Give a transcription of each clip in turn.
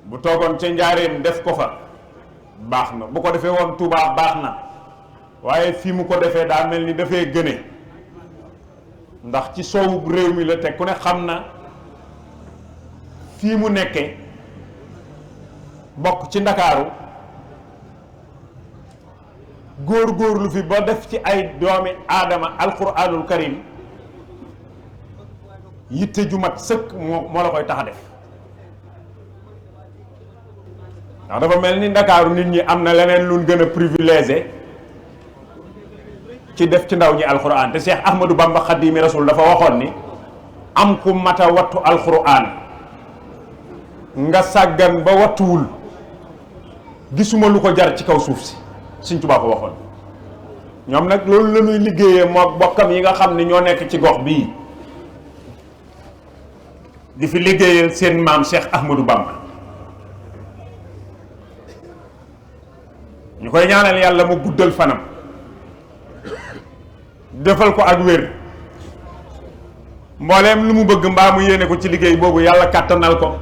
bu toogoon ca njaareem def ko fa baax na, bu ko defee woon Tuubaa baax na, waaye fii mu ko defee daa mel ni dafay gëne, ndax ci soowu réew mi la teg ku ne xam na fii mu nekke bokk ci Ndakaaru góor-góorlu fi ba def ci ay doomi aadama alquranul karim yitte ju mat sëkk moo la koy tax a def. ndax dafa mel ni Ndakaaru nit ñi am na leneen luñ gën a privilégié ci def ci ndaw ñi alquran, te Cheikh Ahmadou Bamba Xaadimi Rasul dafa waxoon ni am ku mata wattu alquran nga sàggan ba wattuwul gisuma lu ko jar ci kaw suuf si. Sëñ Tuubaa ko waxoon. ñoom nag loolu la ñuy liggéeyee moo bokkam yi nga xam ne ñoo nekk ci gox bii di fi liggéeyal seen maam Cheikh Ahmadou Bamba. ñu koy ñaanal yàlla mu guddal fanam defal ko ak wér, mbooleem lu mu bëgg mbaa mu yéene ko ci liggéey boobu yàlla kàttanal ko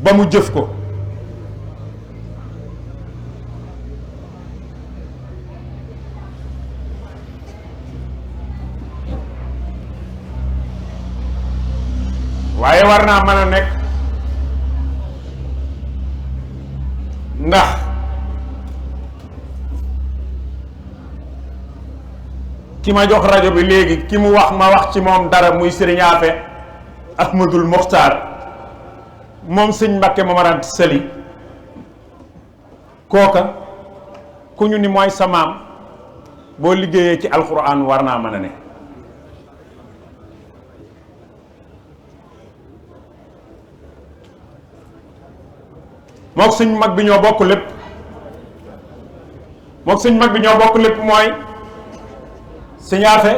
ba mu jëf ko. waaye war naa mën a nekk ndax ki ma jox rajo bi léegi ki mu wax ma wax ci moom dara muy Sëriñ Afe Ahmadul Muxtaar moom sëñ Mbakke Momar Anta Sali kooka ku ñu ni mooy sa maam boo liggéeyee ci alxuraan war naa mën a ne. mook suñ mag bi ñoo bokk lépp mook suñ mag bi ñoo bokk lépp mooy Sëñ Afe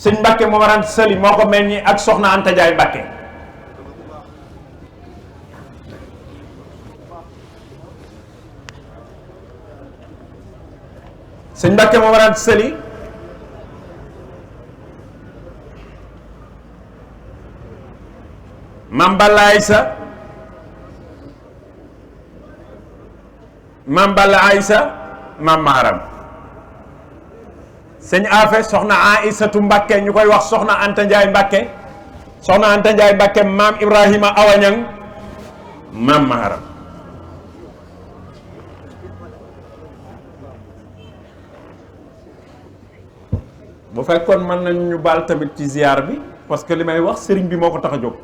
sëñ Mbàkke Momar Anta Sali moo ko meññi ak soxna Anta Jaay Mbàkke sëñ Mbàkke Momar Anta Sali Mam Balla Aysa Mam Balla Aysa Mam Maharam sëñ Afe soxna Aysatu Mbàkke ñu koy wax soxna Anta Njaay Mbàkke soxna Anta Njaay Mbàkke maam Ibrahima Awañang Mam Maharam bu fekkoon mën nañu ñu baal tamit ci ziyaar bi parce que li may wax sëriñ bi moo ko tax a jóg.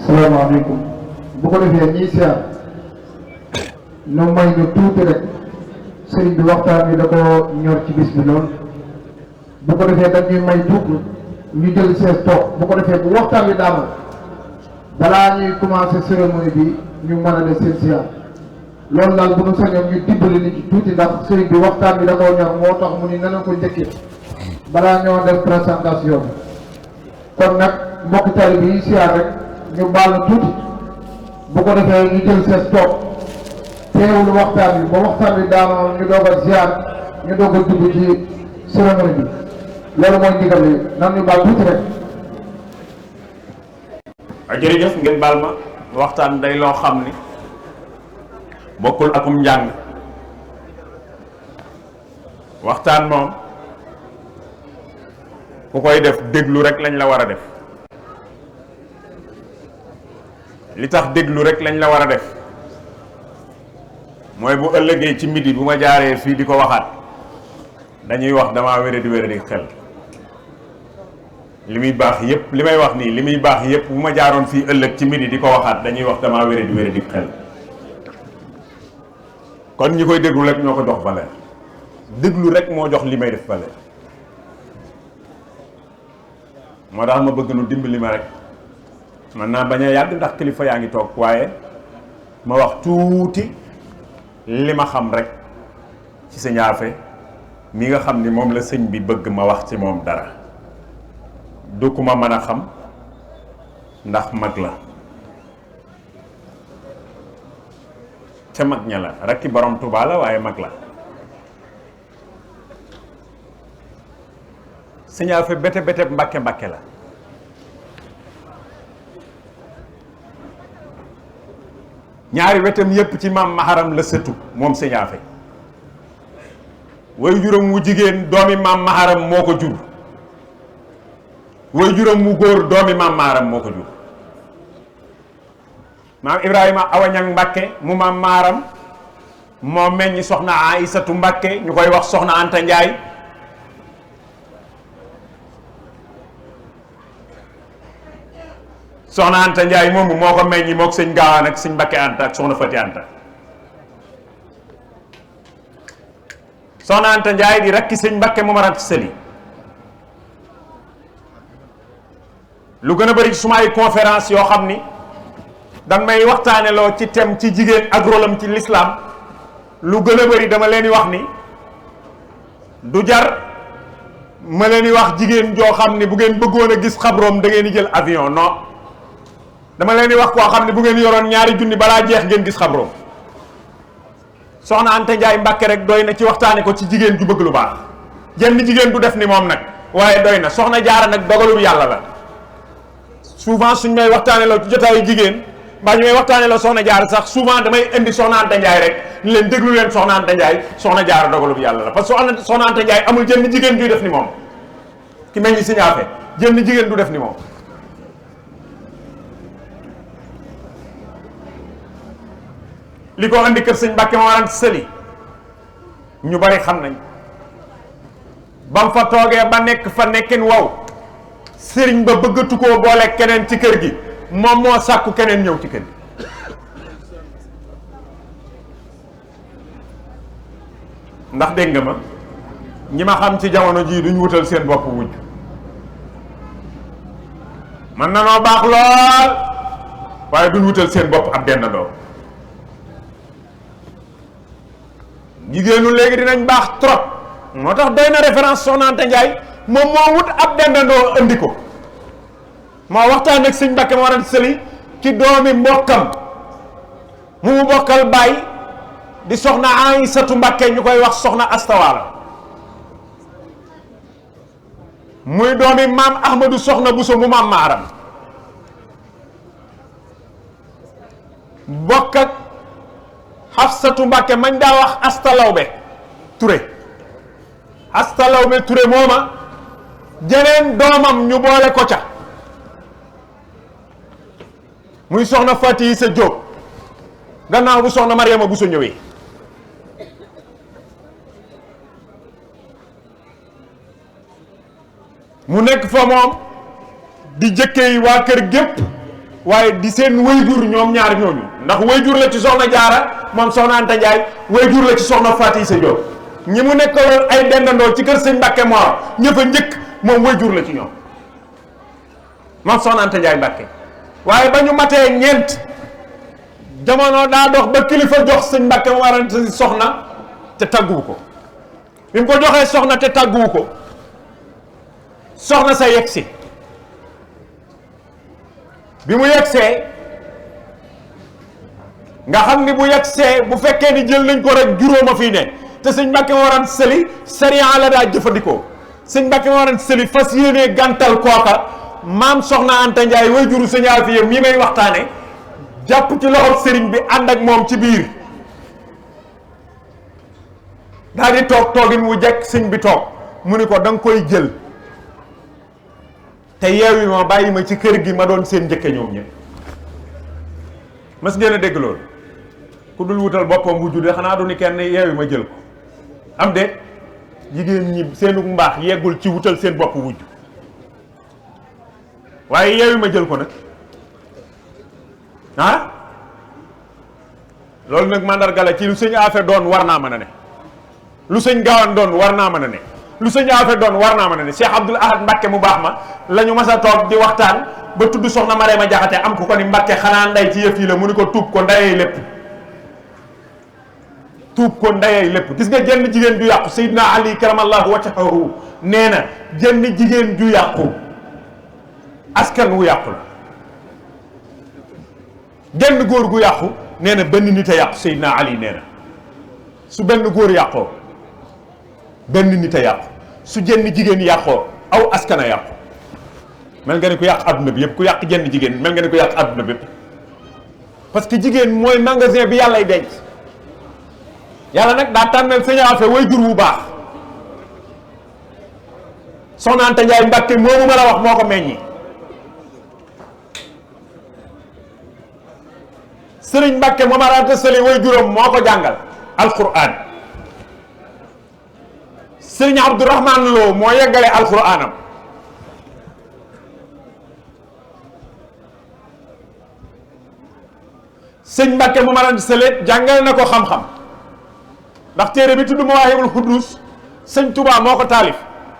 salaamaaleykum bu ko defee ñiy seet ñu may ñu tuuti rek sëriñ bi waxtaan bi da ko ñor ci bis bi lool bu ko defee dañuy may tuuti ñu jël sees toog bu ko defee bu waxtaan bi daanoo balaa ñuy commencé cérémonie bi ñu mën a def seen siyaar loolu daal bu ñu sañoon ñu dimbali nit ci tuuti ndax sëriñ bi waxtaan bi da koo ñor moo tax mu ni nana ko njëkkee balaa ñoo def présentation kon nag mbokk taalibe yi siyaar rek ñu baal na tuuti bu ko defee ñu jël sees toog teewul waxtaan bi ba waxtaan bi daanoo ñu doog a ziar ñu doog a dugg ci cérémonie bi loolu mooy ndigal li nan ñu baal tuuti rek. jërëjëf ngeen baal ma waxtaan day loo xam ni bokkul akum njàng waxtaan moom ku koy def déglu rek lañ la war a def li tax déglu rek lañ la war a def mooy bu ëllëgee ci midi bu ma jaaree fii di ko waxaat dañuy wax damaa wéradi xel li muy baax yépp li may wax nii li muy baax yépp bu ma jaaroon fii ëllëg ci midi di ko waxaat dañuy wax damaa wéradi xel kon ñi koy déglu rek ñoo ko jox valeur déglu rek moo jox li may def valeur moo tax ma bëgg nu dimbali ma rek man naa bañ a yàgg ndax kilifa yaa ngi toog waaye ma wax tuuti li ma xam rek ci Sëñ Afe mi nga xam ni moom la sëñ bi bëgg ma wax ci moom dara du ku ma mën a xam ndax mag la ca mag ña la rakki borom Tuubaa la waaye mag la. sëñ Afe bete bete mbàkke mbàkke la ñaari wetam yépp ci maam maharam la sëtu moom sëñ Afe way juróom wu jigéen doomi maam maharam moo ko jur way juróom wu góor doomi maam maharam moo ko jur maam Ibrahima awañang mbàkke mu maam maharam moo meññi soxna Aysatu mbàkke ñu koy wax soxna Anta Njaay soxna Anta Njaay moomu moo ko meññi mook sëñ Gaawaan ak sëñ Mbakke Anta ak soxna Fati Anta soxna Anta Njaay di rakki sëñ Mbakke Momar Anta Sali lu gën a bëri suma ay conférence yoo xam ni danga may waxtaane loo ci thème ci jigéen ak rôlam ci l'islam lu gën a bëri dama leen di wax ni du jar ma leen di wax jigéen joo xam ni bu ngeen bëggoon a gis xabroom da ngeen di jël avion non dama leen di wax koo xam ne bu ngeen yoroon ñaari junni balaa jeex ngeen gis xabroom soxna Anta Njaay Mbàkke rek doy na ci waxtaane ko ci jigéen ju bëgg lu baax jenn jigéen du def ni moom nag waaye doy na soxna Jaara nag dogalul yàlla la souvent suñ may waxtaane loo ci jotaayu jigéen mbaa ñu may waxtaane loo soxna Jaara sax souvent damay indi soxna Anta Njaay rek ni leen déglu leen soxna Anta Njaay soxna Jaara dogalul yàlla la parce que soxna Anta Njaay amul jenn jigéen duy def ni moom ki mel ni Sëñ Afe jenn jigéen du def ni moom li ko andi kër sëñ Mbàkke Momar Anta Sali ñu bari xam nañ ba mu fa toogee ba nekk fa nekkin wow sëriñ ba bëggatu koo boole keneen ci kër gi moom moo sàkku keneen ñëw ci kër gi ndax dégg nga ma ñi ma xam ci jamono jii duñ wutal seen bopp wujj man na noo baax lool waaye duñ wutal seen bopp ab dendandoo jigéenu léegi dinañ baax trop moo tax doy na référence soxna Anta Njaay moom moo wut ab dendandoo andi ko moo waxtaan ak sëñ Mbàkke Momar Anta Sali ci doomi mbokkam mu bokkal baay di soxna Aysatu Mbàkke ñu koy wax soxna Astawaala muy doomi maam Ahmadu soxna Buso mu maam Maaram bokk ak Xafsatu Mbàkke mañ daa wax Asta Lawbe Ture Asta Lawbe Ture mooma jeneen doomam ñu boole ko ca muy soxna Fati Isa Jóob gannaaw bu soxna Mariama Buso ñëwee mu nekk fa moom di jëkkee waa kër gépp waaye di seen wayjur ñoom ñaar ñooñu ndax wayjur la ci soxna Jaara moom soxna Anta Njaay wayjur la ci soxna Fati Isa Jóob ñi mu nekkaloon ay dendandoo ci kër sëñ Mbàkke Mor ñëpp a njëkk moom wayjur la ci ñoom moom soxna Anta Njaay Mbàkke waaye ba ñu matee ñeent jamono daa dox ba kilifa jox sëñ Mbàkke Momar Anta Sali soxna te tàgguwu ko bi mu ko joxee soxna te tàgguwu ko soxna sa yegsi bi mu yegsee nga xam ni bu yegsee bu fekkee ni jël nañ ko rek juróoma fii ne te sëñ Mbàkke Momar Anta Sali sariya la daa jëfandikoo sëñ Mbàkke Momar Anta Sali fas yéenee gàntal kooka maam soxna Anta Njaay way juru sëñ Afiya mii may waxtaane jàpp ci loxo sëriñ bi ànd ak moom ci biir daal di toog toogin wu jekk sëñ bi toog mu ni ko da nga koy jël te yeewi ma bàyyi ma ci kër gi ma doon seen njëkke ñoom ñëpp mas ngeen a dégg loolu ku dul wutal boppam wujju de xanaa du ni kenn yeewi ma jël ko am de jigéen ñi seenu mbaax yeggul ci wutal seen bopp wujju waaye yeewi ma jël ko nag ah loolu nag mandarga la ci lu sëñ Afe doon war naa mën a ne lu sëñ Gaawaan doon war naa mën a ne lu sëñ Afe doon war naa mën a ne Cheikh Abdoul Ahad Mbàkke mu baax ma la ñu mas a toog di waxtaan ba tudd soxna Marema Jaxate am ku ko ni Mbàkke xanaa nday ci yëf yi la mu ni ko tuub ko ndayee lépp tuub ko ndeyay lépp. gis nga jenn jigéen ju yàqu Seydina Ali karamallahu wajhahu nee na jenn jigéen ju yàqu askan wu yàqu la. genn góor gu yàqu nee na benn nit a yàqu. Seydina Ali nee na su benn góor yàqoo benn nit a yàqu, su jenn jigéen yàqoo aw askan a yàqu. mel nga ne ku yàq adduna bi yëpp, ku yàq jenn jigéen mel nga ne ku yàq adduna bi yëpp. parce que jigéen mooy magasin bi yàllay denc. yàlla nag daa tànnal Sëñ Afe way jur wu baax. Soxna Anta Njaay Mbàkke moomu ma la wax moo ko meññi. Sëriñ Mbàkke Momar Anta Sali way juróom moo ko jàngal alquran. Sëriñ Abdourahman Lo moo yeggale alquranam. sëñ Mbàkke Momar Anta Sali jàngal na ko xam-xam ndax téere bi tudd Mawaahibul Quddus sëñ Touba moo ko taalif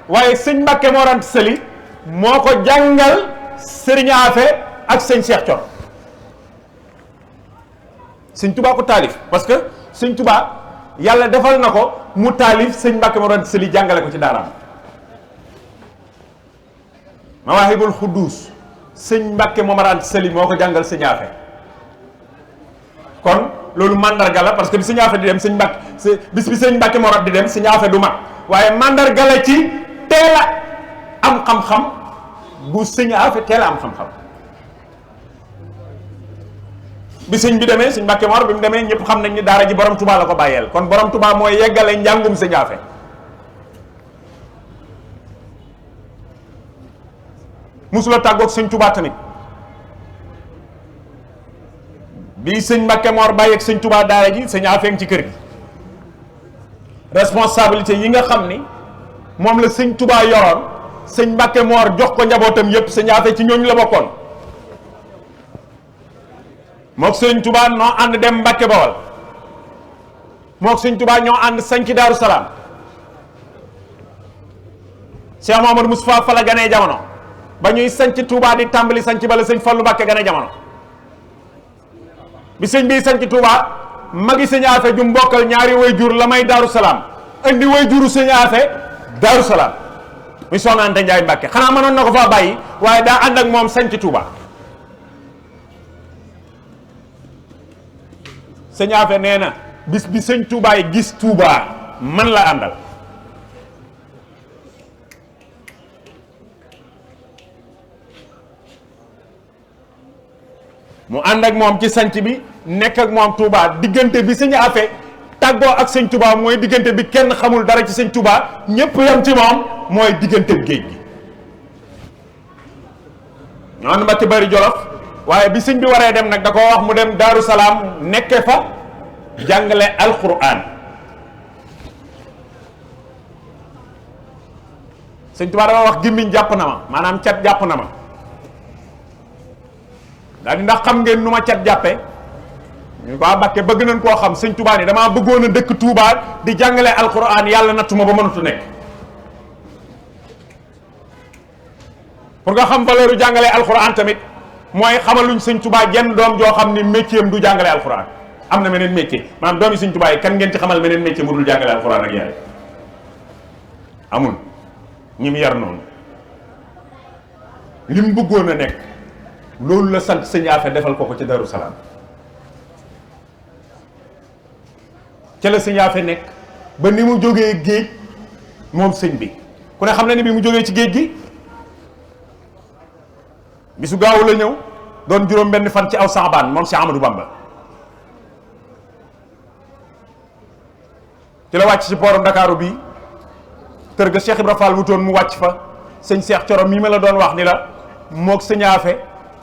waaye sëñ Mbàkke Momar Anta Sali moo ko jàngal Sëriñ Afe ak sëñ Cheikh Thioro. sëñ Touba ko taalif parce que sëñ Touba yàlla defal na ko mu taalif sëñ Mbàkke Momar Anta Sali jàngale ko ci daaraam. Mawaahibul Quddus sëñ Mbàkke Momar Anta Sali moo ko jàngal sëñ Afe. kon loolu mandarga la parce que bi sëñ Afe di dem sëñ Mbàkke bis bi sëñ Mbàkke Momar di dem sëñ Afe du mag waaye mandarga la ci teel a am xam-xam bu sëñ Afe teel a am xam-xam. bi sëñ bi demee sëñ Mbàkke Momar bi mu demee ñëpp xam nañ ni daara ji borom Touba la ko bàyyeel kon borom Touba mooy yeggale njàngum sëñ Afe. musula tàggoog sëñ Touba tamit. bi sëñ Mbàkke Mor bàyyeeg sëñ Touba daara ji sëñ Afe ci kër gi responsabilité yi nga xam ni moom la sëñ Touba yoroon sëñ Mbàkke Mor jox ko njabootam yépp sëñ Afe ci ñooñu la bokkoon. mook sëñ Touba noo ànd dem Mbàkke Bawal mook sëñ Touba ñoo ànd sañci Daaru Salaam. Cheikh Mamadou Moustapha fa la ganee jamono ba ñuy sañc Touba di tàmbali sañc bala sëñ Fallu Mbàkke ganee jamono. bi sëñ bi sanc Touba magi sëñ Afe ju mbokkal ñaari way jur la may Daaru Salaam indi way juru sëñ Afe Daaru Salaam muy Soxna Anta Njaay Mbàkke xanaa mënoon na ko faa bàyyi waaye daa ànd ak moom sanc Touba. sëñ Afe nee na bis bi sëñ Touba yi gis Touba man la àndal. mu ànd ak moom ci sanc bi nekk ak moom Touba diggante bi sëñ Afe tàggoo ak sëñ Touba mooy diggante bi kenn xamul dara ci sëñ Touba ñépp yam ci moom mooy diggante géej gi. ñoo ànd Mbàkke Bari Jolof waaye bi sëñ bi waree dem nag da ko wax mu dem Daaru Salaam nekke fa jàngale alquran. sëñ Touba dama wax gémmiñ jàpp na ma maanaam cat jàpp na ma. daal di ndax xam ngeen nu ma cat jàppe ñu ko Mbàkke bëgg nañ koo xam sëñ Touba ni damaa bëggoon a dëkk Touba di jàngale alquran yàlla nattuma ba mënatu nekk. pour nga xam valeur jàngale alquran tamit mooy xamaluñ sëñ Touba jenn doom joo xam ni métier am du jàngale alquran am na meneen métier maanaam doomi sëñ Touba yi kan ngeen ci xamal meneen métier mu dul jàngale alquran ak yaay amul ñi mu yar noonu li mu bëggoon a nekk. loolu la sant sëñ Afe defal ko ci Daaru Salaam ca la sëñ Afe nekk ba ni mu jógee géej moom sëñ bi ku ne xam na ni bi mu jógee ci géej gi bisu gaawu la ñëw doon juróom benn fan ci aw Saabaan moom si Amadou Bamba ci la wàcc ci pooru Ndakaaru bi kër ga Cheikh Ibra Fall wutoon mu wàcc fa sëñ Cheikh Thioro mii ma la doon wax ni la mook sëñ Afe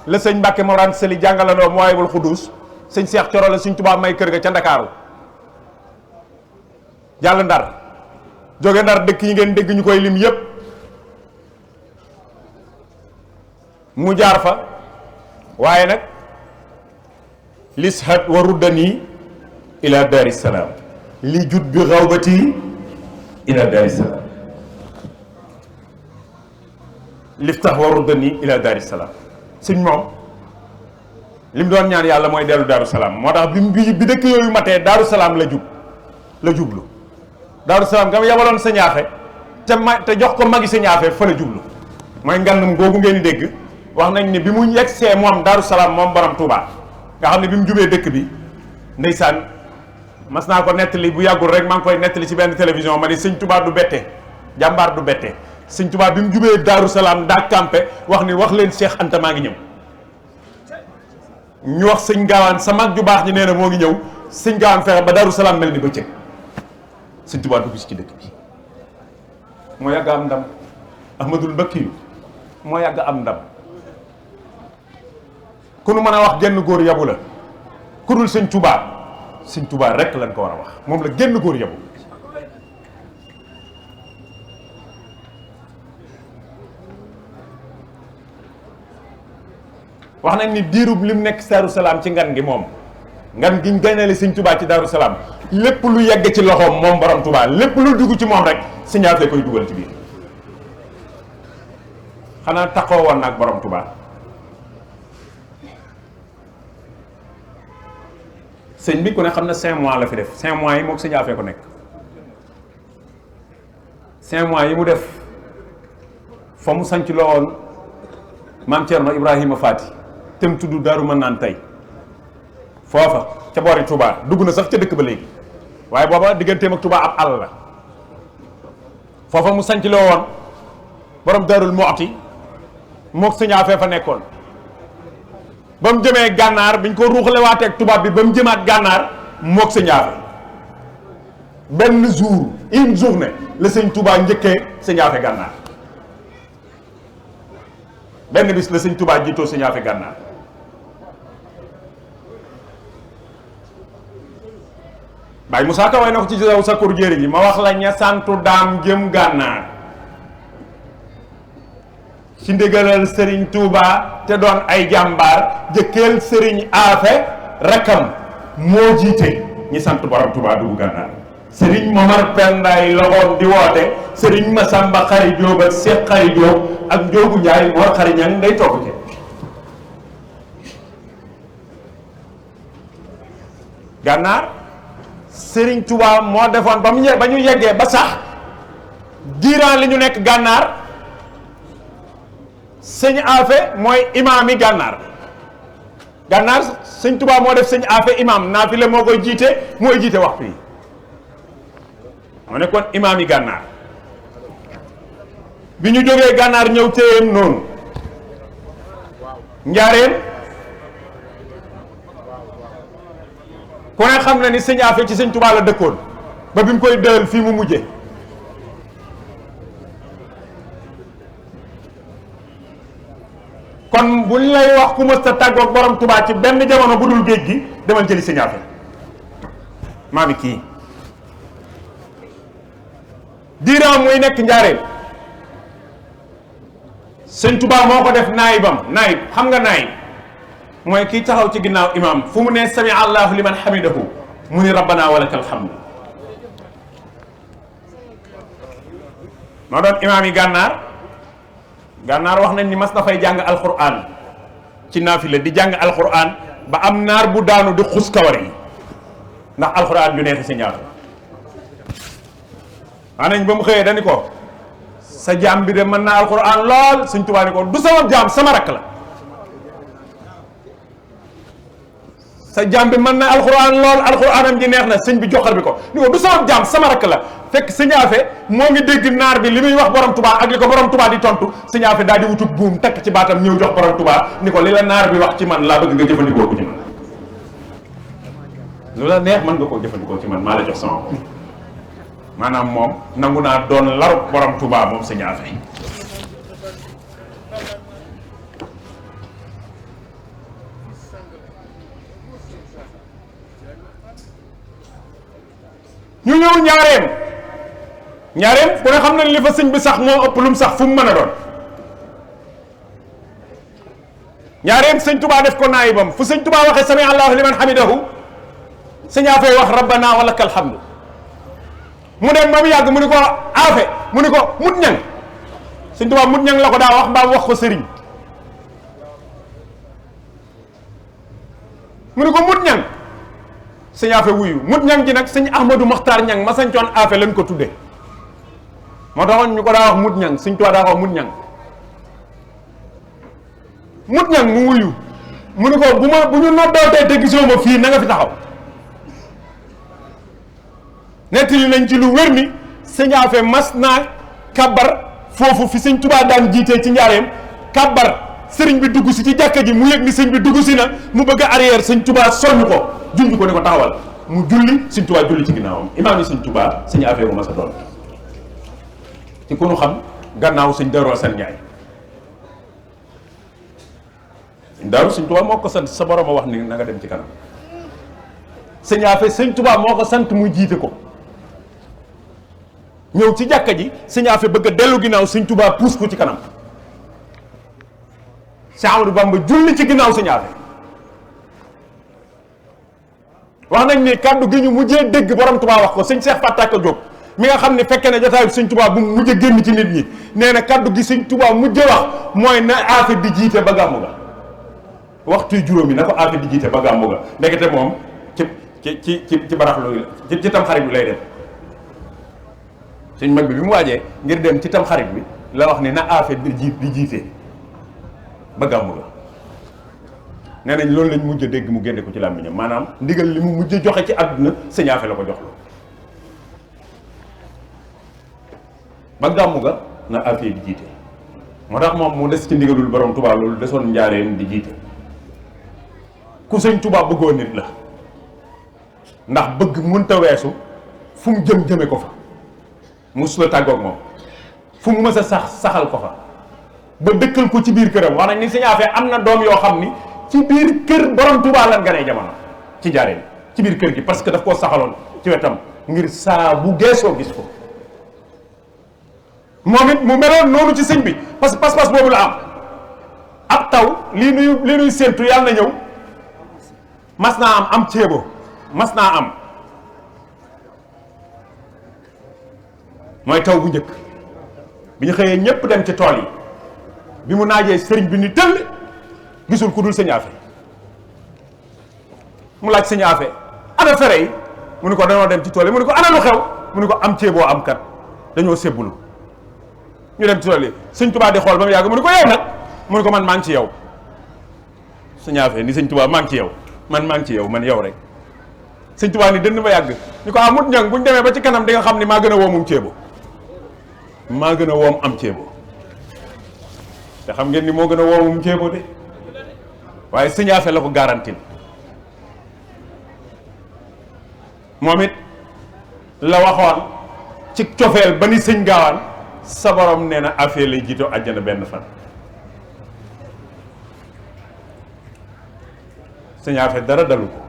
la sëñ Mbàkke Momar Anta Sali jàngalandoo Mawaahibul Quddus sëñ Cheikh Thioro la sëñ Touba may kër ga ca Ndakaaru jàll Ndar jóge Ndar dëkk yi ngeen dégg ñu koy lim yépp mu jaar fa waaye nag lishat wa ruddani ila Daari Salaam li jut bi xawbati ila Daari Salaam liftax wa ruddani ila Daari Salaam sëñ moom li mu doon ñaan yàlla mooy dellu Daaru Salaam moo tax bi dëkk yooyu matee Daaru Salaam la jub la jublu Daaru Salaam nga yabaloon Sëñ Afe te jox ko magi Sëñ Afe fa la jublu mooy ngandum googu ngeen di dégg wax nañ ni bi mu yegsee moom Daaru Salaam moom borom Touba nga xam ne bi mu jubee dëkk bi ndeysaan mas naa ko nettali bu yàggul rek maa ngi koy nettali ci benn télévision ma ni Sëñ Touba du bette jàmbaar du bette Sëñ Touba bi mu jubee Daaru Salaam daa campé wax ni wax leen Cheikh Anta maa ngi ñëw ñu wax sëñ Gaawaan sa mag ju baax ñi nee na moo ngi ñëw sëñ Gaawaan fexe ba Daaru Salaam mel ni bëccëg Sëñ Touba dugg ci dëkk bi moo yàgg am ndam Ahmadul Mbakkiyu moo yàgg am ndam ku nu mën a wax genn góor yabu la ku dul Sëñ Touba rek lañ ko war a wax moom la genn góor yabu wax nañ ni diirub lim nekk Daaru Salaam ci ngan gi moom ngan giñ ganale Sëñ Touba ci Daaru Salaam lépp lu yegg ci loxoom moom borom Touba lépp lu dugg ci moom rek Sëñ Afe koy dugal ci biir xanaa taxoo woon nag borom Touba sëñ bi ku ne xam na 5 mois la fi def 5 mois yi moom Sëñ Afe ko nekk 5 mois yi mu def fa mu sanc loo woon maam Thierno Ibrahima Fati te mu tudd Daaru Manaan tey foofa ca boori Touba dugg na sax ca dëkk ba léegi waaye booba digganteem ak Touba ab àll la foofa mu sanc loo woon borom Daarul Muxti mook Sëñ Afe fa nekkoon ba mu jëmee gànnaar biñ ko ruuxale waateeg tubaab bi ba mu jëmaat gànnaar mook Sëñ Afe benn jour une journée la Sëñ Touba njëkkee Sëñ Afe gànnaar benn bis la Sëñ Touba jiitoo Sëñ Afe gànnaar Baye Moussa Ka way na ko ci saw sa kur jéeri ji ma wax la ña santu daam jëm gànnaar ci ndigalal Serigne Touba te doon ay jàmbaar jëkkeel Serigne Afe rakkam moo jiite ñi sant borom Touba dugg gànnaar Serigne Momar Penday loxoom di woote Serigne Massamba Xari Jóob ak Seex Xari Jóob ak Njoogu Njaay Mor Xari Ñang ngay togg ci gànnaar Serigne Touba moo defoon ba ñu yeggee ba sax diiraan li ñu nekk gànnaar Sëñ Afe mooy imaam yi gànnaar Sëñ Touba moo def Sëñ Afe imaam naafile moo koy jiite mooy jiite waxtu yi moo nekkoon imaam yi gànnaar bi ñu jógee gànnaar ñëw téyeem noonu njaareem ku ne xam na ni Sëñ Afe ci Sëñ Touba la dëkkoon ba bi mu koy dël fii mu mujje kon buñ lay wax ku mës a tàggoog borom Touba ci benn jamono bu dul géej gi demal jëli Sëñ Afe maa mi kii diiraam muy nekk njaareem Sëñ Touba moo ko def naayibam naayib xam nga naayib mooy kii taxaw ci ginnaaw imam fu mu ne sami allahu liman hamidahu mu ni rabbana wa lakal hamdu moo doon imaam yi gànnaar wax nañ ni mas na fay jàng alquran ci naafila di jàng alquran ba am naar bu daanu di xus kawar yi ndax alquran ju neexi Sëñ Afe waa nañ ba mu xëyee dani ko sa jaam bi de mën naa alquran lool Sëñ Tuubaa ni ko du sama jaam sama rakk la sa jaam bi mën na alquran lool alquranam ji neex na sëñ bi joxal bi ko ni ko du sama jaam sama rakk la fekk Sëñ Afe moo ngi dégg naar bi li muy wax borom Touba ak li ko borom Touba di tontu Sëñ Afe daal di wutub buum takk ci baatam ñëw jox borom Touba ni ko li la naar bi wax ci man laa bëgg nga jëfandikoo ko ci man lu la neex mën nga koo jëfandikoo ci man maa la jox sama maanaam moom nangu naa doon laru borom Touba moom Sëñ Afe ñu ñëw njaareem ku ne xam nañ li fa sëñ bi sax moo ëpp lum sax fu mu mën a doon njaareem Sëñ Touba def ko naayibam fu Sëñ Touba waxee sami allahu liman hamidahu Sëñ Afe wax rabbana wa lakal hamdu mu dem ba mu yàgg mu ni ko Afe mu ni ko mut ñang Sëñ Touba mut ñang la ko daa wax mbaam wax ko sëriñ mu ni ko mut ñang sëñ Afe wuyu mut ñang ji nag sëñ Ahmadou Mokhtar ñang ma sañcoon Afe lañ ko tudde moo taxoon ñu ko daa wax mut ñang sëñ Tuubaa daa wax mut ñang mu wuyu mu ni ko bu ñu noddootee te gisoo ma fii na nga fi taxaw nettali nañ ci lu wér ni sëñ Afe mas naa kabbar foofu fi sëñ Tuubaa daan jiitee ci njaareem kabbar sëriñ bi dugg si ci jàkka ji mu yëg ni sëñ bi dugg si na mu bëgg a arrière sëñ Tuubaa soññ ko junj ko ne ko taxawal mu julli sëñ Tuubaa julli ci ginnaawam imaam yi sëñ Tuubaa sëñ Afe bu ma sa doon ci ku nu xam gannaaw sëñ Daaru Asan Njaay sëñ Daaru sëñ Tuubaa moo ko sant sa borom a wax ni na nga dem ci kanam sëñ Afe sëñ Tuubaa moo ko sant mu jiite ko ñëw ci jàkka ji sëñ Afe bëgg a dellu ginnaaw sëñ Tuubaa puus ko ci kanam Cheikh Amadou Bamba julli ci ginnaaw sëñ Afe wax nañ ni kàddu gi ñu mujjee dégg borom Tuubaa wax ko sëñ Cheikh Fataka Diop mi nga xam ne fekke ne jotaayu sëñ Tuubaa bu mujj a génn ci nit ñi nee na kàddu gi sëñ Tuubaa mujj wax mooy na Afe di jiite ba gàmmu ga waxtu juróomi na ko Afe di jiite ba gàmmu ga ndekete moom ci barax loolu ci tam xarit bi lay dem suñ mag bi mu waajee ngir dem ci tam xarit bi la wax ni na Afe di jiite ba gàmmu ga nee nañ loolu lañ mujj a dégg mu génne ko ci làmmiñam maanaam ndigal li mu mujj a joxe ci àdduna sëñ Afe la ko jox ba gàmmu ga na Afe di jiite moo tax moom mu des ci ndigalul borom Tuubaa loolu desoon njaareen di jiite ku sëñ Tuubaa bëggoo nit la ndax bëgg mënta weesu fu mu jëme ko fa mus la tàggoog moom fu mu mës a saxal ko fa ba dëkkal ko ci biir këram wax nañ ni sëñ Afe am na doom yoo xam ni ci biir kër borom Tuubaa lan ganee jamono ci njaareen ci biir kër gi parce que daf koo saxaloon ci wetam ngir saa bu geesoo gis ko moom it mu meloon noonu ci sëñ bi parce que pas-pas boobu la am ab taw lii nuy séentu yàlla na ñëw mas naa am ceebo mas naa am mooy taw bu njëkk bi ñu xëyee ñépp dem ci tool yi bi mu naajee sëriñ bi ni tëll gisul ku dul sëñ Afe mu laaj sëñ Afe ana fere yi mu ni ko dañoo dem ci tool yi mu ni ko ana lu xew mu ni ko am ceeboo am kat dañoo sébbulu ñu dem ci tool yi sëñ Tuubaa di xool ba mu yàgg mu ni ko yow nag mu ni ko man maa ngi ci yow sëñ Afe ni sëñ Tuubaa maa ngi ci yow man maa ngi ci yow man yow rek sëñ Tuubaa ni dënd ba yàgg ni ko amut ñang bu ñu demee ba ci kanam di nga xam ni maa gën a woomum ceebo maa gën a woom am ceebo te xam ngeen ni moo gën a woomum ceebo de waaye sëñ Afe la ko garantil moom it la waxoon ci cofeel ba ni sëñ Gaawaan sa borom nee na Afe lay jiitoo àjjana benn fan sëñ Afe dara dalu ko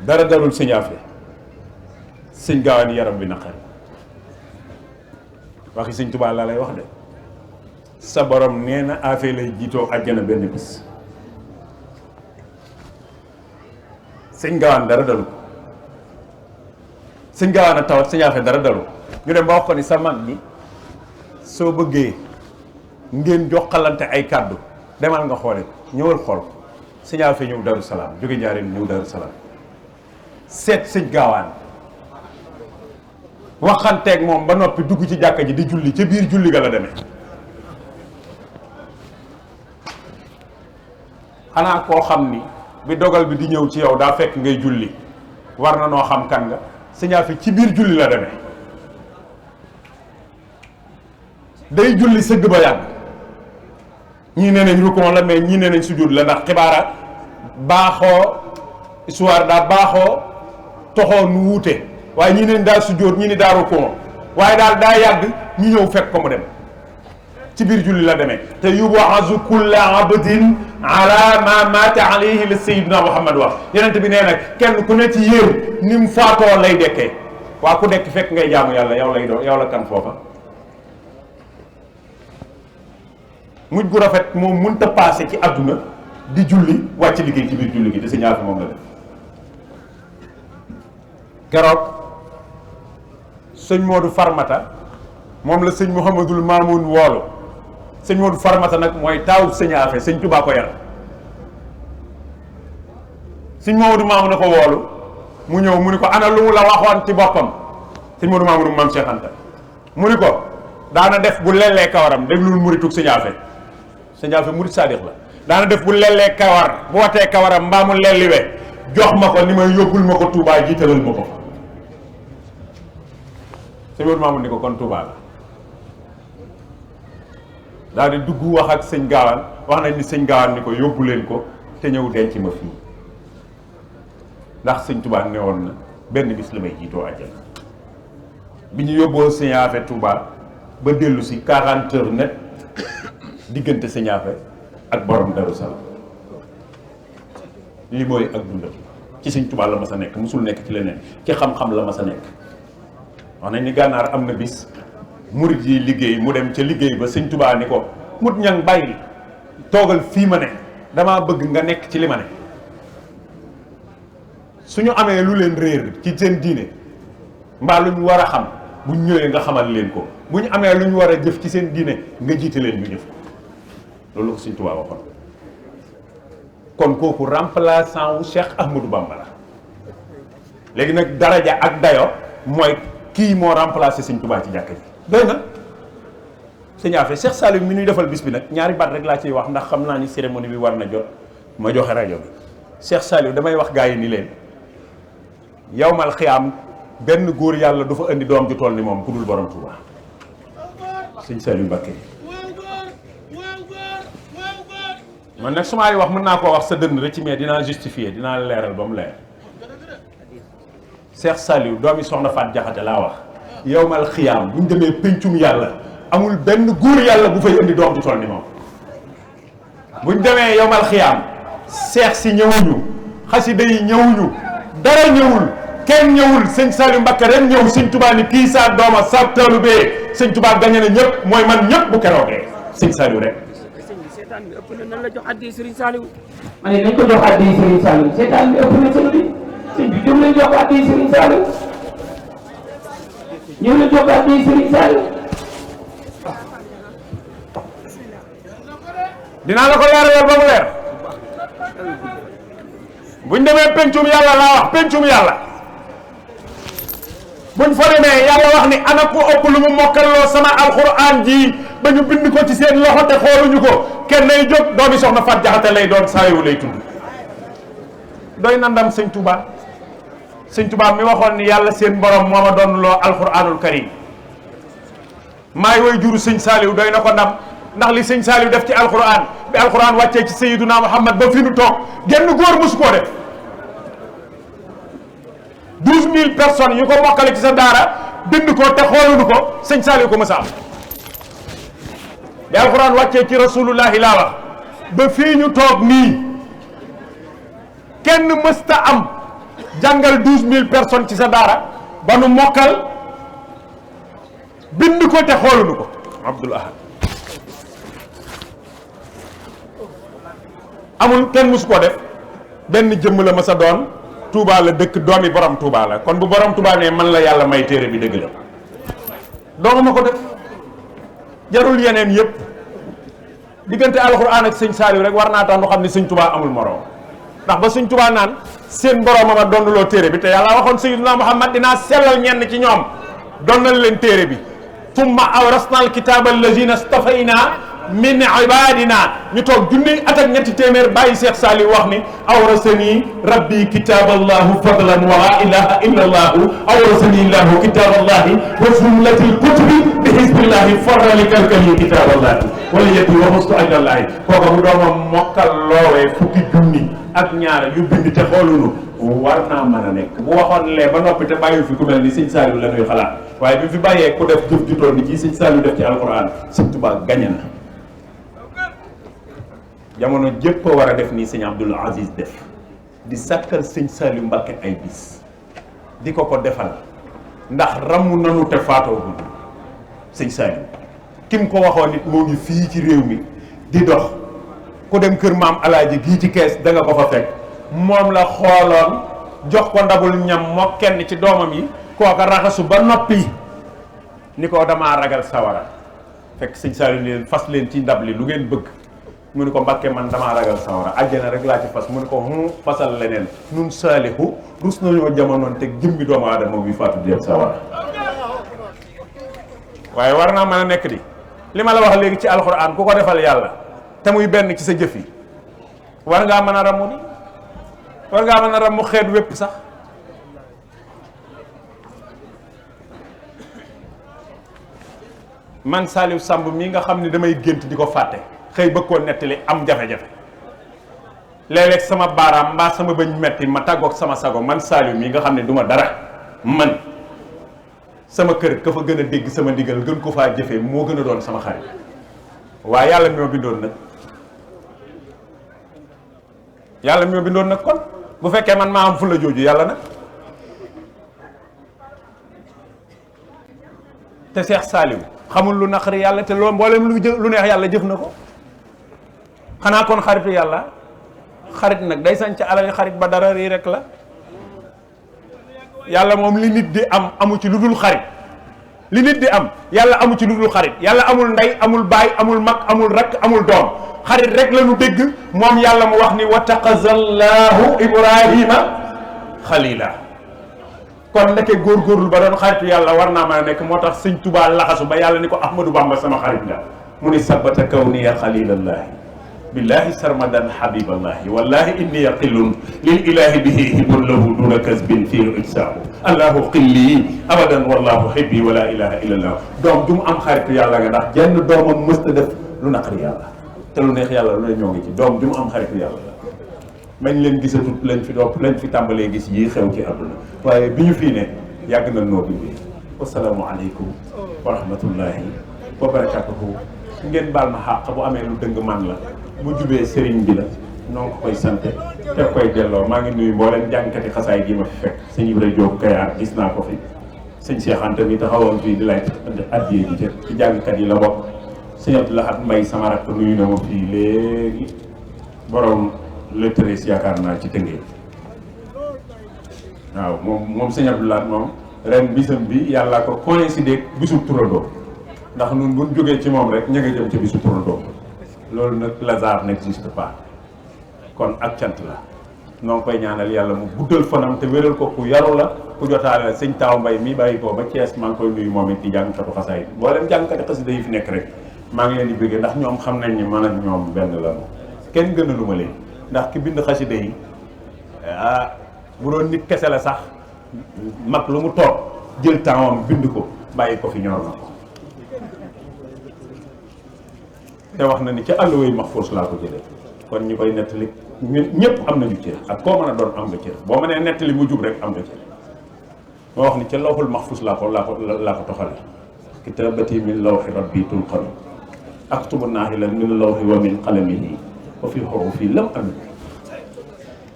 dara dalul sëñ Afe sëñ Gaawaan yaram bi naqari waxi sëñ Tuubaa laa lay wax de sa borom nee na Afe lay jiitoo àjjana benn bis sëñ Gaawaan dara dalu ko sëñ Gaawaan a tawat sëñ Afe dara dalu ñu dem ba wax ko ni sa mag bi soo bëggee ngeen joxalante ay kàddu demal nga xoole ko ñëwal xool ko sëñ Afe ñëw Daaru Salaam jóge Njaaréem ñëw Daaru Salaam seet sëñ Gaawaan waxanteeg moom ba noppi dugg ci jàkka ji di julli ca biir julli ga la demee xanaa koo xam ni bi dogal bi di ñëw ci yow daa fekk ngay julli war na noo xam kan nga sëñ Afe ci biir julli la demee day julli sëgg ba yàgg ñii nee nañ rukon la mais ñii nee nañ sujud la ndax xibaara baaxoo histoire daa baaxoo toxoo nu wuute waaye ñii neen daa sujud ñii ni daa rukon waaye daal daa yàgg ñi ñëw fekk ko mu dem ci biir julli la demee te yubazu kulla abdin ala ma mata alayhi la sayyidina Muhammad wax yenent bi nee nag kenn ku ne ci yéen ni mu faatoo lay dekkee waa ku dekk fekk ngay jaamu yàlla yow lay doon yow la kan foofa mujj gu rafet moom mënta passé ci àdduna di julli wàcc liggéey ci biir julli gi te sëñ Afe moom la def keroog sëñ Modou Farmata moom la sëñ Mouhamadul Mamoun woolu sëñ Modou Farmata nag mooy taawu sëñ Afe sëñ Tuubaa ko yar sëñ Mamadou Mamoun na ko woolu mu ñëw mu ni ko ana lu mu la waxoon ci boppam sëñ Mamadou Mamoun maam Cheikh Anta mu ni ko daana def bu lellee kawaram déglul muritug sëñ Afe murit saadix la daana def bu lellee kawar bu watee kawaram mbaa mu lelliwe jox ma ko ni may yóbbul ma ko Touba jiitalal ma ko sëñ Mamadou Mamoun ni ko kon Touba la daal di dugg wax ak sëñ Gaawaan wax nañ ni sëñ Gaawaan ni ko yóbbu leen ko te ñëw denc ma fii ndax sëñ Touba ne woon na benn bis la may jiitoo àjjana bi ñu yóbboo sëñ Afe Touba ba dellu si 40 heures net diggante sëñ Afe ak borom Darou Salaam li mooy ak dundam ci sëñ Touba la ma sa nekk musul nekk ci leneen ci xam-xam la ma sa nekk wax nañ ni gànnaar am na bis murit yi liggéey mu dem ca liggéey ba sëñ Touba ni ko mut ñang bàyyi toogal fii ma ne damaa bëgg nga nekk ci li ma ne suñu amee lu leen réer ci seen diine mbaa lu ñu war a xam bu ñu ñëwee nga xamal leen ko bu ñu amee lu ñu war a jëf ci seen diine nga jiite leen ñu jëf ko loolu ko sëñ Touba waxoon kon kooku remplaçant wu Cheikh Ahmadou Bamba la léegi nag daraja ak dayo mooy kii moo remplacé sëñ Touba ci jàkka ji doy na sëñ Afe Cheikh Saliou mi ñuy defal bis bi nag ñaari baat rek laa ciy wax ndax xam naa ni cérémonie bi war na jot ma joxe rajo bi Cheikh Saliou damay wax gaa yi ni leen yawmal xiyaam benn góor yàlla du fa indi doom ju toll ni moom ku dul borom Touba sëñ Saliou Mbacké man nag su maay wax mën naa koo wax sa dënn rek ci mais dinaa justifier dinaa leeral ba mu leer Cheikh Saliou doomi soxna Faat Jaxate laa wax yawmal xiyaam buñ demee pencum yàlla amul benn góor yàlla bu fay indi doom ju toll ni moom buñ demee yawmal xiyaam seex si ñëwuñu xasida yi ñëwuñu dara ñëwul kenn ñëwul sëñ Saliou Mbacké ren ñëw sëñ Touba ni kii saa dooma sa taalube sëñ Touba gañe na ñëpp mooy man ñëpp bu keroogee sëñ Saliou rek. sëñ bi seetaan bi ëpp na nan la jox addi Serigne Saliou. ma ne nañ ko jox addi Serigne Saliou seetaan bi ëpp na sëñ bi sëñ bi jóg leen jox addi Serigne Saliou ñëw leen jox addi Serigne Saliou. dinaa la ko leeralal ba mu leer buñ demee pencum yàlla laa wax pencum yàlla buñ fa demee yàlla wax ni ana ko ëpp lu mu mokkalloo sama alxuraan ji ba ñu bind ko ci seen loxo te xooluñu ko kenn nay jóg doomi soxna Faat Jaxate lay doon Saliou lay tudd doy na ndam sëñ Touba sëñ Touba mi waxoon ni yàlla seen borom moo ma doon loo alxuraanul karim maay woy juru sëñ Saliou doy na ko ndam ndax li sëñ Saliou def ci alxuraan bi alxuraan wàccee ci Sayyiduna Muhammad ba fi nu toog genn góor musu koo def 12000 personnes yu ko mokkale ci sa daara bind ko te xooluñu ko sëñ Saliou ko mës a am bi alxuraan wàccee ci rasulullahi laa wax ba fii ñu toog nii kenn mësta am jàngal 12000 personnes ci sa daara ba nu mokkal bind ko te xooluñu ko Abdoul Ahad amul kenn mësu koo def benn jëmm la mës a doon Touba la dëkk doomi borom Touba la kon bu borom Touba ne man la yàlla may téere bi dëgg la dooma ma ko def jarul yeneen yëpp diggante alxuraan ak sëñ Saliou rek war naa tax nu xam ne sëñ Touba amul morom ndax ba sëñ Touba naan seen borom ma donnaloo téere bi te yàlla waxoon Sayyidina Muhammad dinaa sellal ñenn ci ñoom donnal leen téere bi tumma awrasna alkitaba allazina stafayna min ibadina ñu toog junni at ak ñetti téeméer bàyyi Cheikh Saliou wax ni awrasani rabbi kitaballahu fadlan wa la ilaha illa allahu awrasani llahu kitaballahi wa jumlatil kutubi bi hizbillahi farali kalkali kitaballahi wala yetti wa mustu ajrallahi kooka bu doomam mokkal loowee fukki junni ak ñaar yu bind te xoolunu war naa mën a nekk bu waxoon lee ba noppi te bàyyi fi ku mel ni sëñ Saliou la ñuy xalaat waaye bi fi bàyyee ku def jëf ju toll ni ci sëñ Saliou def ci alquran sëñ Tuubaa gañe na jamono jëpp a war a def nii sëñ Abdoul Aziz def di sàkkal sëñ Saliou Mbacké ay bis di ko defal ndax ramu nanu te faatoogul sëñ Saliou kim ko waxoon nit moo ngi fii ci réew mi di dox ku dem kër maam alaaji gii ci kees da nga ko fa fekk moom la xooloon jox ko ndabul ñam moo kenn ci doomam yi kooka raxasu ba noppi ni ko damaa ragal sawara fekk sëñ Saliou ni leen fas leen ci ndab li lu ngeen bëgg mu ni ko Mbàkke man damaa ragal sawara àjjana rek laa ci fas mu ni ko fasal leneen nun saalihu rus nañoo jamonoon teg jëmbi doomu aadama bi faatu di sawara waaye war naa mën a nekk di li ma la wax léegi ci alxuraan ku ko defal yàlla te muy benn ci sa jëf yi war ngaa mën a ramu ni war ngaa mën a ramu xeet wépp sax man Saliou Samb mii nga xam ne damay gént di ko fàtte xëy bëgg koo nettali am jafe-jafe léeg-léeg sama baaraam mbaa sama bëñ metti ma tàggoog sama sago man Saliou mii nga xam ne duma dara man sama kër ka fa gën a dégg sama ndigal gën ko faa jëfee moo gën a doon sama xarit waaye yàlla mi ma bindoon nag yàlla mi ma bindoon nag kon bu fekkee man maa am fu la jooju yàlla nag te Cheikh Saliou xamul lu naqari yàlla te loolu mboolem lu neex yàlla jëf na ko xanaa kon xaritu yàlla xarit nag day sañ ca alal xarit ba dara rii rek la yàlla moom li nit di am amu ci lu dul xarit li nit di am yàlla amu ci lu dul xarit yàlla amul ndey amul baay amul mag amul rakk amul doom xarit rek la ñu dégg moom yàlla mu wax ni wattaqazallahu ibrahima xalila kon ndeke góorgóorlu ba doon xaritu yàlla war naa mën a nekk moo tax sëñ Tuubaa laxasu ba yàlla ni ko Ahmadou Bamba sama xarit la mu ni sabata kawniya xalilallahi billahi sarmadan habiballahi wallahi inni yaqillun lil ilahi bihi hibun lahu duna kasbin fii ijsaahu allahu qilli abadan wallahu hibbi wala ilaha illa allah doom du mu am xaritu yàlla nga ndax jenn doomam mësta def lu naqari yàlla te lu neex yàlla lu ne ñoo ngi ci doom du mu am xaritu yàlla la mañ leen gisatut lañ fi tàmbalee gis yii xew ci àdduna waaye bi ñu fii ne yàgg na noo bi wasalaamu aleykum wa rahmatullahi wa barakatuhu ngeen baal ma xàq bu amee lu dëng man la bu jubee sëriñ bi la noo ko koy sante te koy delloo maa ngi nuyu mbooleen jàngkati xasaay gi ma fi fekk sëñ Ibra Jóob Kayaar gis naa ko fi sëñ Cheikh Anta mi taxawoon fii di lay addiyee ji ci jàngkat yi la bokk sëñ Abdou Lahad Mbay sama rakk nuyu na ma fii léegi borom le treize yaakaar naa ci Tëngéej waaw moom sëñ Abdou Lahad moom ren bisam bi yàlla ko coïncider bisu turandoo ndax nun buñ jógee ci moom rek ña nga jëm ci bisu turandoo loolu nag hasard n'existe pas kon ak cant la noo ngi koy ñaanal yàlla mu guddal fanam te wéral ko ku yaru la ku jotaale la sëñ Taaw Mbay mi bàyyi ko ba Thiès maa ngi koy nuyu moom it di jàngkatu xasaay boo leen jàngkati xasida yi fi nekk rek maa ngi leen di bëggee ndax ñoom xam nañ ni man ak ñoom benn la kenn gënalu ma leen ndax ki bind xasida yi bu doon nit kese la sax mag lu mu toog jël temps am bind ko bàyyi ko fi ñor na ko te wax na ni ca àlluway Mahfuus laa ko jëlee kon ñi koy nettali ñëpp am nañu cër ak koo mën a doon am nga cër boo mënee nettali mu jub rek am nga cër moo wax ni ca lawhul Mahfuus laa ko toxale kitaabati min lawhi rabbi tulqanu aktubu naahilan min lawhi wa min qalamihi wa fi hurufi lam amin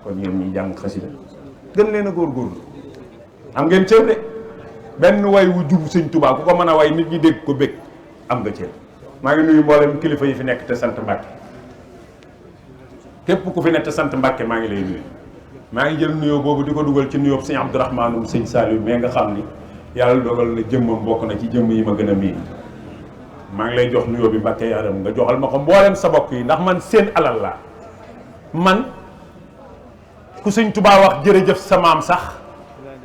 kon yéen ñi jàng xasida gën leen a góorgóorlu am ngeen cër de benn way wu jub sëñ Tuubaa ku ko mën a way nit ñi dégg ko bég am nga cër maa ngi nuyu mboolem kilifa yi fi nekk te sant Mbàkke képp ku fi nekk te sant Mbàkke maa ngi lay nuyu maa ngi jël nuyoo boobu di ko dugal ci nuyoo sëñ Abdourahmaanum sëñ Saliou mais nga xam ni yàlla dogal na jëmmam bokk na ci jëmm yi ma gën a miin maa ngi lay jox nuyoo bi Mbàkke yaram nga joxal ma ko mboolem sa bokk yi ndax man seen alal la man ku sëñ Tuubaa wax jërëjëf sa maam sax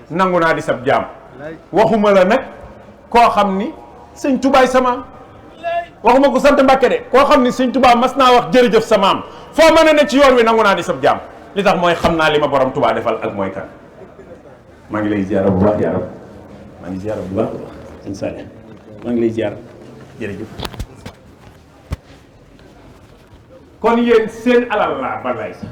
nangu naa di sab jaam waxuma la nag koo xam ni sëñ Tuubaay sa maam waxuma ko sant Mbàkke de koo xam ni sëñ Tuubaa mas naa wax jërëjëf sa maam foo mën a ne ci yoon wi nangu naa di sab jaam li tax mooy xam naa li ma borom Tuubaa defal ak mooy kan maa ngi lay ziyaara bu baax yaram maa ngi ziyaara bu baax sëñ Saliou maa ngi lay ziyaara jërëjëf kon yéen seen alal laa balaay sax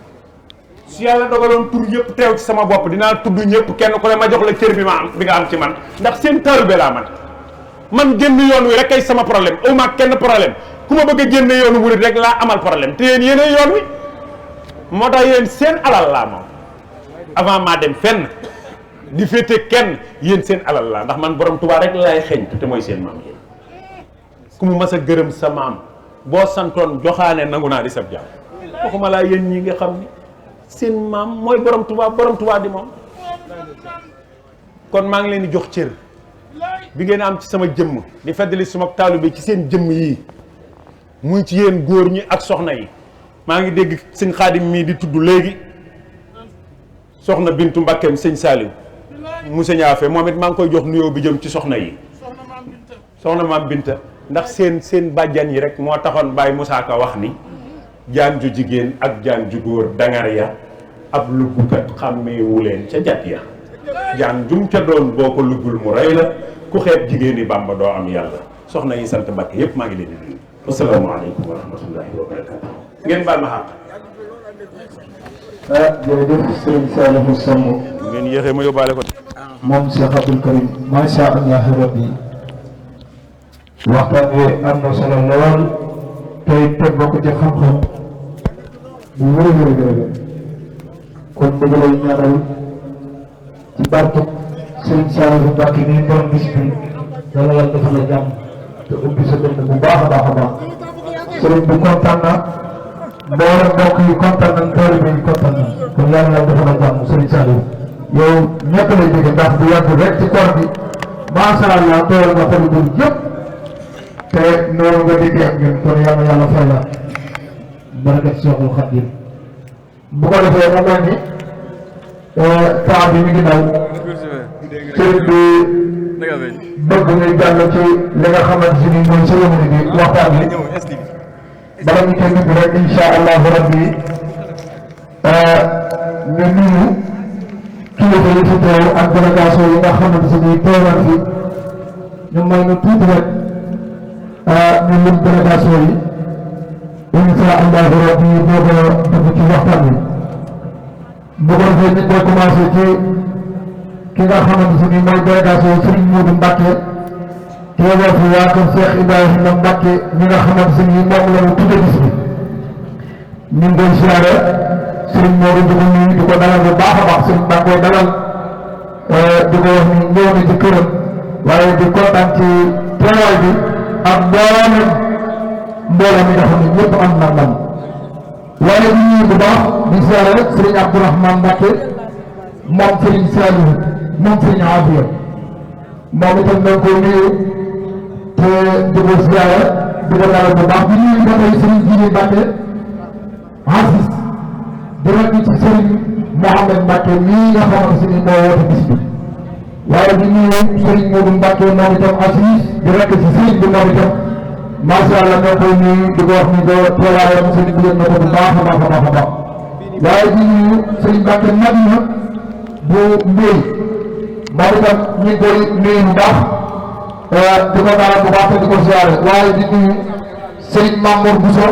su yàlla dogaloon tur yëpp teew ci sama bopp dinaa tudd ñëpp kenn ku ne ma jox la cër bi ma am bi nga am ci man ndax seen taalibe laa man génn yoon wi rek kay sama problème aw ma kenn problème ku ma bëgg a génne yoonu murid rek laa amal problème te yéen yéenay yoon wi moo tax yéen seen alal laa moom avant maa dem fenn di féete kenn yéen seen alal laa ndax man borom Tuubaa rek laay xeeñ te mooy seen maam yéen ku mu mas a gërëm sa maam boo santoon joxaane nangu naa di sab jaam waxuma laa yéen ñi nga xam ni seen maam mooy borom Tuubaa di moom kon maa ngi leen di jox cër bi ngeen am ci sama jëmm di feddali suma taalibe ci seen jëmm yii muy ci yéen góor ñi ak soxna yi maa ngi dégg sëñ Xaadim mii di tudd léegi soxna Bintu Mbàkkeem sëñ Saaliw mu sëñ Afe moom it maa ngi koy jox nuyoo bi jëm ci soxna yi soxna maam Binta ndax seen bàjjan yi rek moo taxoon Baye Moussa Ka wax ni jaan ju jigéen ak jaan ju góor dangar ya ab luggukat xàmmeewu leen ca jat ya jaan jum ca doon boo ko luggul mu rey la ku xeeb jigéeni Bàmba doo am yàlla soxna yi sant Mbàkke yépp maa ngi leen di nuyu asalaamaaleykum wa rahmatullahi wa barakatu ngeen baal ma xàq jërëjëf Serigne Saliou Samb ngeen yéexee ma yóbbaale ko moom Cheikh Abdoul Karim macha allah rabbi waxtaan wi am na solo lool tey te bokk ci xam-xam bu wér-wér kon bëgg lay ñaanal ci barke Serigne Saliou Mbacke mi borom bis bi yàlla yàlla defal la jàmm te ubbi sa dënn bu baax a baax a baax Serigne bi kontaan na mboolem mbokk yi kontaan nañ taalibe yi kontaan nañ kon yàlla yàlla defal la jàmm Serigne Saliou yow ñëpp lay jóge ndax bu yàgg rek ci koor bi macha allah tooyal nga xolu bur yëpp te noonu nga dikkee ak ñun kon yàlla yàlla fay la barakat Seexul Xadiim bu ko defee mu mel ni temps bi mi ngi daw sëriñ bi bëgg ngay jàll ci li nga xamante si ni mooy cérémonie bi waxtaan bi bala ñu koy dugg rek insha allahu rabbi ñu nuyu kilifa yi fi teew ak délégation yi nga xamante si ni teewal fi ñu may nu tuuti rek ñu lim délégation yi insha allahu rabbi boo ko dugg ci waxtaan bi bu ko defee ñu koy commencé ci ki nga xamante si ni mooy délégation Serigne Modou Mbacke teewal fi waa kër Cheikh Ibrahima Mbacke ñi nga xamante si ni moom la ñu tudde bis bi ñu ngi koy siyaare Serigne Modou di ko nuyu di ko dalal bu baax a baax Serigne Mbacke dalal di ko wax ni ñëw na ci këram waaye di kontaan ci teewaay bi ak mbooloo mi nga xam ne ñëpp am na ndam waaye di nuyu bu baax di siyaare Serigne Abdourahmane Mbacke moom Serigne Saliou moom Serigne Afia moom itam dañ koy nuyu te di ko siyaare di ko dalal bu baax di nuyu ba tey Serigne Djili Mbacke Aziz di rek ci Serigne Mohamed Mbacke mii nga xamante si ni moo woote bis bi waaye di nuyu Serigne Modou Mbacke moom itam Aziz di rek ci Serigne bi moom itam macha allah ñoo koy nuyu di ko wax ni ko teewaayam Serigne bi na ko bu baax a baax a baax a baax waaye di nuyu Serigne Mbacke Madina bu Mbéy moom itam ñu ngi koy nuyu bu baax di ko dalal bu baax te di ko ziare waaye di nuyu Serigne Mamour Bousso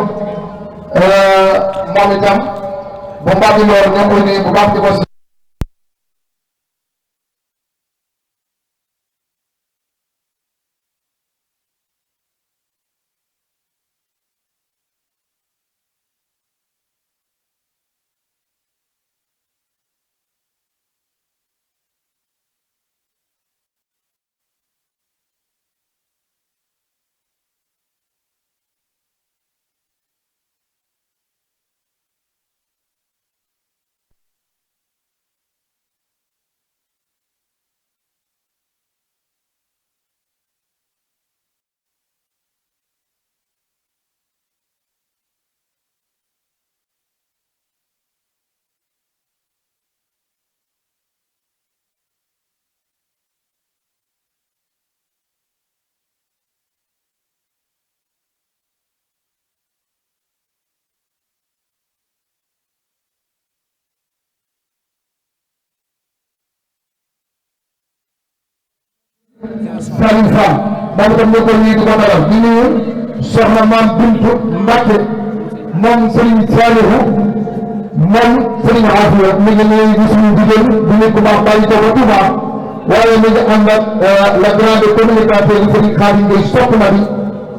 moom itam bu mbaa bi loolu ñoo koy nuyu bu baax di ko Saliou Fall moom itam ñoo koy nuyu di ko dalal di nuyu soxna maam Bintu Mbacke moom Serigne Saliou moom Serigne Afia mi ngi nuyu di suñu jigéen di nit ku baax bàyyi ko ba Touba waaye mi ngi ànd ak la grande communicateur yi Serigne Khadim Gueye sopp na bi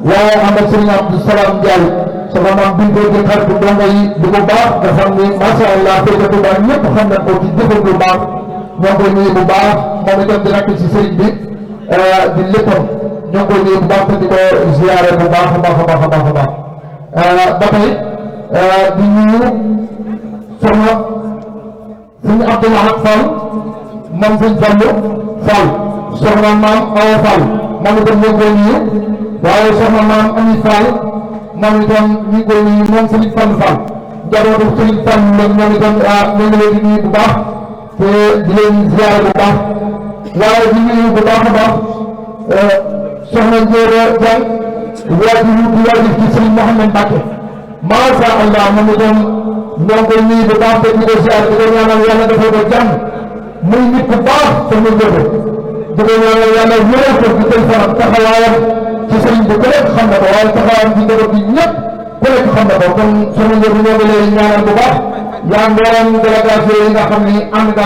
waaye ànd ak Serigne Abdou Salam Ndiaye soxna maam Bintu di xaritu dongo yi di ko baax nga xam ni macha allah fekk Touba ñëpp xam nañ ko ci jëfal bu baax ñoo koy nuyu bu baax moom itam di rakk ci Serigne bi di léppam ñoo ngi koy nuyu bu baax te di ko ziare bu baax a baax a baax a baax a baax ba tey di nuyu soxna suñu Abdoulaye Fall moom suñu Fallu Fall soxna maam Awa Fall moom itam ñoo ngi koy nuyu waaye soxna maam Ami Fall moom itam ñu ngi koy nuyu moom suñu Fallu Fall jabootu Sëriñ Sam nag ñoom itam ñoo ngi leen di nuyu bu baax te di leen ziar bu baax waaye di nuyu bu baax a baax soxna Ndiéra Diagne waajur di waajur ci Sëriñ Mouhamed Mbacke macha allah moom itam ñoo ngi koy nuyu bu baax te di ko ziar di ko ñaanal yàlla defal ko jàmm muy nit ku baax soxna Ndiéra di ko ñaanal yàlla wéral ko di koy faral taxawaayam ci sëriñ bi ku nekk xam na ko waaye taxawaayam ci njaboot bi ñëpp ku nekk xam na ko kon soxna Ndiéra ñoo ngi lay ñaanal bu baax yaa mbooleem délégation yi nga xam ni ànd